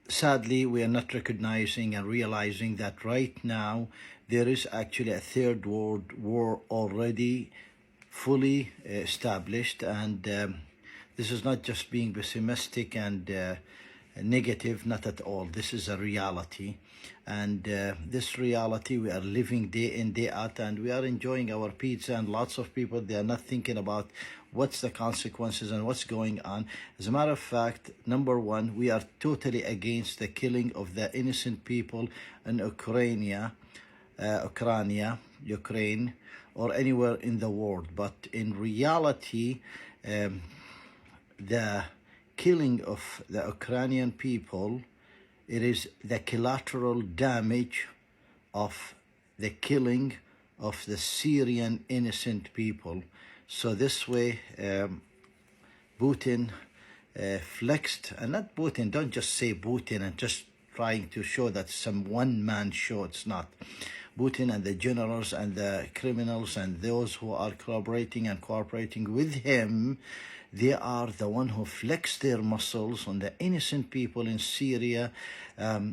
Sadly, we are not recognizing and realizing that right now there is actually a third world war already fully established, and this is not just being pessimistic and negative, not at all. This is a reality, and this reality we are living day in, day out, and we are enjoying our pizza, and lots of people, they are not thinking about what's the consequences and what's going on. As a matter of fact, number one, we are totally against the killing of the innocent people in Ukraine, or anywhere in the world. But in reality, the killing of the Ukrainian people, it is the collateral damage of the killing of the Syrian innocent people. So this way, Putin flexed, and not Putin, don't just say Putin and just trying to show that some one-man show. It's not. Putin and the generals and the criminals and those who are collaborating and cooperating with him, they are the one who flex their muscles on the innocent people in Syria,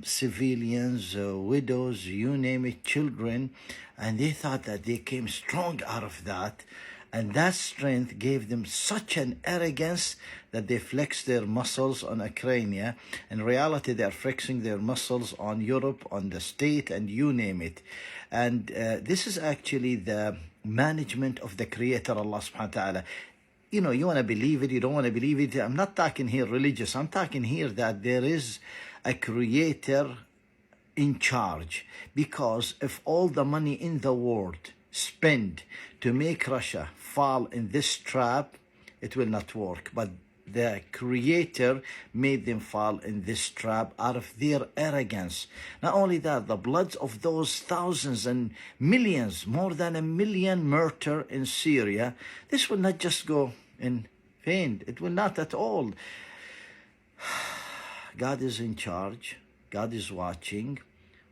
civilians, widows, you name it, children, and they thought that they came strong out of that. And that strength gave them such an arrogance that they flexed their muscles on Ukraine. In reality, they are flexing their muscles on Europe, on the state, and you name it. And this is actually the management of the Creator, Allah subhanahu wa ta'ala. You know, you want to believe it, you don't want to believe it. I'm not talking here religious. I'm talking here that there is a Creator in charge. Because if all the money in the world spend to make Russia fall in this trap, it will not work. But the Creator made them fall in this trap out of their arrogance. Not only that, the bloods of those thousands and millions, more than 1 million murder in Syria, this will not just go in vain. It will not at all. God is in charge. God is watching.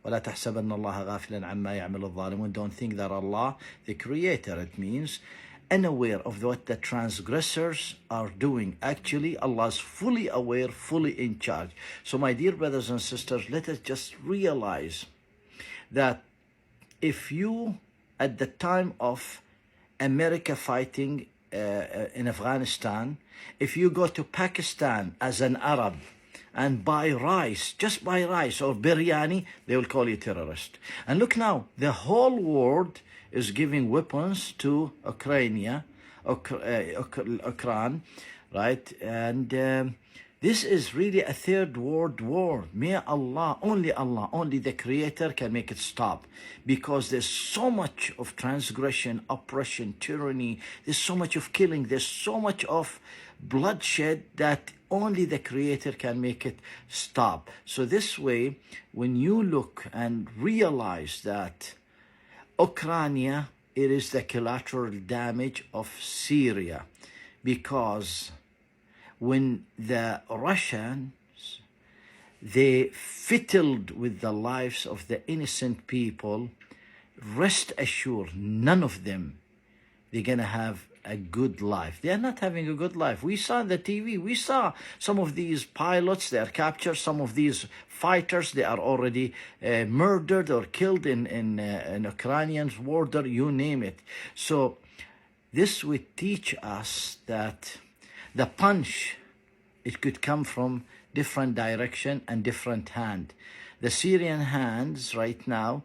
ولا تحسبن الله غافلا عما يعمل الظالمون. Don't think that Allah, the Creator, it means unaware of what the transgressors are doing. Actually, Allah is fully aware, fully in charge. So my dear brothers and sisters, let us just realize that if you, at the time of America fighting in Afghanistan, if you go to Pakistan as an Arab and buy rice, just buy rice or biryani, they will call you terrorist. And look now, the whole world is giving weapons to Ukraine, right? And this is really a third world war. May Allah, only the Creator can make it stop. Because there's so much of transgression, oppression, tyranny, there's so much of killing, there's so much of bloodshed that only the Creator can make it stop. So this way, when you look and realize that Ukraine, it is the collateral damage of Syria, because when the Russians, they fiddled with the lives of the innocent people, rest assured, none of them, they're going to have a good life. They are not having a good life. We saw on the TV, we saw some of these pilots, they are captured, some of these fighters, they are already murdered or killed in Ukrainian border, you name it. So this would teach us that the punch, it could come from different direction and different hand. The Syrian hands right now,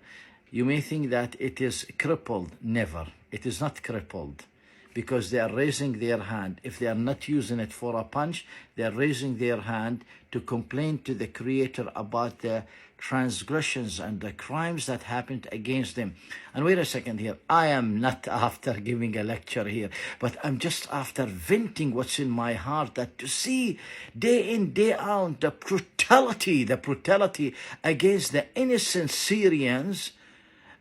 you may think that it is crippled. Never. It is not crippled, because they are raising their hand. If they are not using it for a punch, they are raising their hand to complain to the Creator about the transgressions and the crimes that happened against them. And wait a second here, I am not after giving a lecture here, but I'm just after venting what's in my heart, that to see day in, day out, the brutality against the innocent Syrians.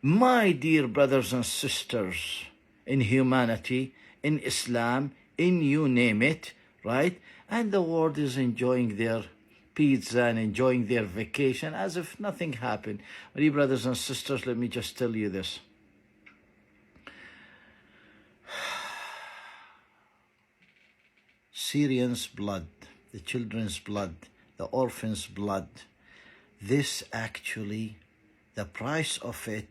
My dear brothers and sisters in humanity, in Islam, in you name it, right? And the world is enjoying their pizza and enjoying their vacation as if nothing happened. My dear brothers and sisters, let me just tell you this. Syrians' blood, the children's blood, the orphans' blood. This actually, the price of it,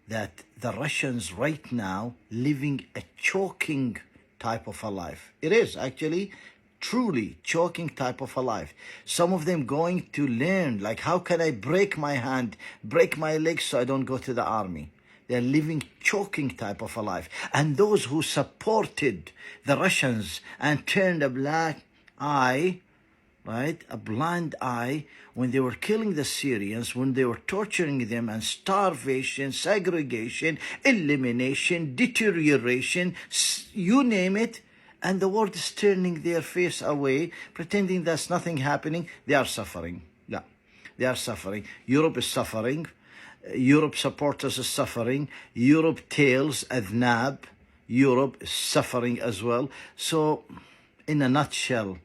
that the Russians right now living a choking type of a life. It is actually truly choking type of a life. Some of them going to learn, like, how can I break my hand, break my legs so I don't go to the army? They're living choking type of a life. And those who supported the Russians and turned a black eye, right, a blind eye, when they were killing the Syrians, when they were torturing them, and starvation, segregation, elimination, deterioration, you name it, and the world is turning their face away, pretending there's nothing happening. They are suffering. Yeah, they are suffering. Europe is suffering. Europe supporters are suffering. Europe tails, adnab. Europe is suffering as well. So, in a nutshell,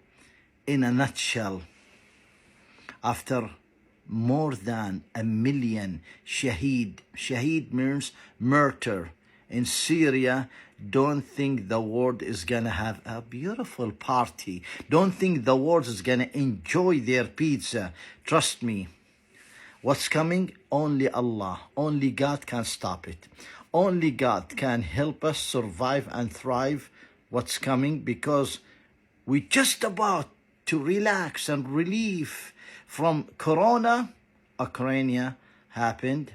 after more than 1 million shaheed means martyr in Syria, don't think the world is gonna have a beautiful party. Don't think the world is gonna enjoy their pizza. Trust me. What's coming? Only Allah, only God can stop it. Only God can help us survive and thrive what's coming, because we're just about to relax and relieve from Corona. Ukraine happened,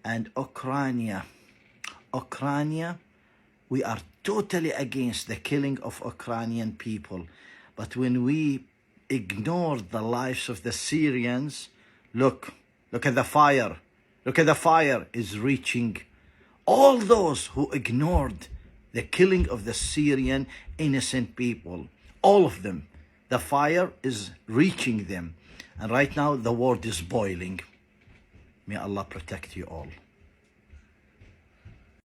and Ukraine, we are totally against the killing of Ukrainian people. But when we ignore the lives of the Syrians, look at the fire. Look at the fire is reaching all those who ignored the killing of the Syrian innocent people. All of them. The fire is reaching them. And right now the world is boiling. May Allah protect you all.